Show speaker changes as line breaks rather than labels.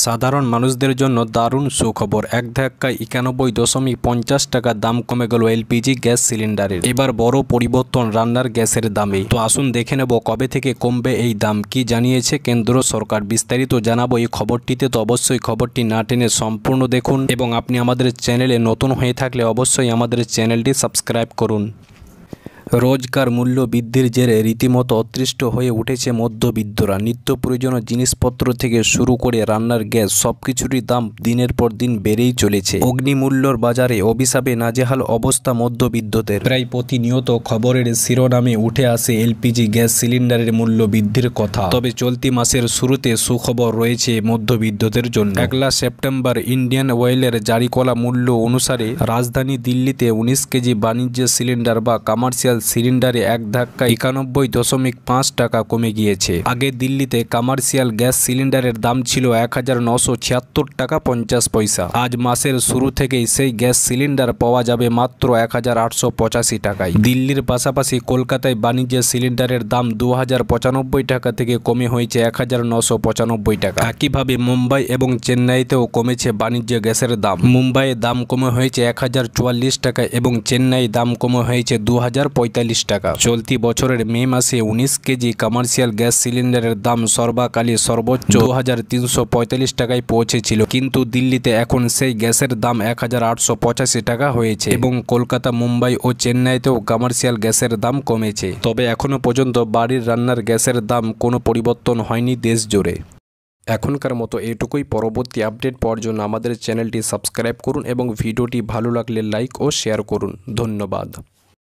সাধারণ মানুষদের জন্য দারুণ সুখবর। এক ধাক্কায় ৯১.৫০ টাকা দাম কমে গেল এলপিজি গ্যাস সিলিন্ডারের। এবার বড় পরিবর্তন রান্নার গ্যাসের দামে। তো আসুন দেখে নেব কবে থেকে কমবে এই দাম, কি জানিয়েছে কেন্দ্র সরকার। বিস্তারিত জানাবো এই খবরটিতে, তো অবশ্যই খবরটি না টেনে সম্পূর্ণ দেখুন এবং আপনি আমাদের চ্যানেলে নতুন হয়ে থাকলে অবশ্যই আমাদের চ্যানেলটি সাবস্ক্রাইব করুন। রোজকার মূল্য বৃদ্ধির জেরে রীতিমতো অতৃষ্ট হয়ে উঠেছে মধ্যবিত্তরা। নিত্য প্রয়োজনীয় জিনিসপত্র থেকে শুরু করে রান্নার গ্যাস সবকিছুরই দাম দিনের পর দিন বেড়েই চলেছে। অগ্নিমূল্যর বাজারে অভিশাপে নাজেহাল অবস্থা মধ্যবিত্তদের। প্রায় প্রতিনিয়ত খবরের শিরোনামে উঠে আসে এলপিজি গ্যাস সিলিন্ডারের মূল্য বৃদ্ধির কথা। তবে চলতি মাসের শুরুতে সুখবর রয়েছে মধ্যবিত্তদের জন্য। ১ সেপ্টেম্বর ইন্ডিয়ান অয়েলের জারি করা মূল্য অনুসারে রাজধানী দিল্লিতে ১৯ কেজি বাণিজ্য সিলিন্ডার বা কমার্শিয়াল সিলিন্ডারে এক ধাক্কায় ৯১.৫ টাকা কমে গিয়েছে। আগে দিল্লিতে কমার্শিয়াল গ্যাস সিলিন্ডারের দাম ছিল ১৯৭৬ টাকা ৫০ পয়সা। আজ মাসের শুরু থেকেই সেই গ্যাস সিলিন্ডার পাওয়া যাবে মাত্র ১৮৮৫ টাকায়। দিল্লির পাশাপাশি কলকাতায় বাণিজ্য সিলিন্ডারের দাম ২০৯৫ টাকা থেকে কমে হয়েছে ১৯৯৫ টাকা। একইভাবে মুম্বাই এবং চেন্নাইতেও কমেছে বাণিজ্য গ্যাসের দাম। মুম্বাইয়ে দাম কমে হয়েছে ১০৪৪ টাকা এবং চেন্নাই দাম কমে হয়েছে ২০৪৫ টাকা। চলতি বছরের মে মাসে ১৯ কেজি কমার্শিয়াল গ্যাস সিলিন্ডারের দাম সর্বকালে সর্বোচ্চ ২৩৪৫ টাকায় পৌঁছেছিল, কিন্তু দিল্লিতে এখন সেই গ্যাসের দাম ১৮৮৫ টাকা হয়েছে এবং কলকাতা, মুম্বাই ও চেন্নাইতেও কমার্শিয়াল গ্যাসের দাম কমেছে। তবে এখনও পর্যন্ত বাড়ির রান্নার গ্যাসের দাম কোনো পরিবর্তন হয়নি দেশ জুড়ে। এখনকার মতো এটুকুই। পরবর্তী আপডেট পাওয়ার জন্য আমাদের চ্যানেলটি সাবস্ক্রাইব করুন এবং ভিডিওটি ভালো লাগলে লাইক ও শেয়ার করুন। ধন্যবাদ।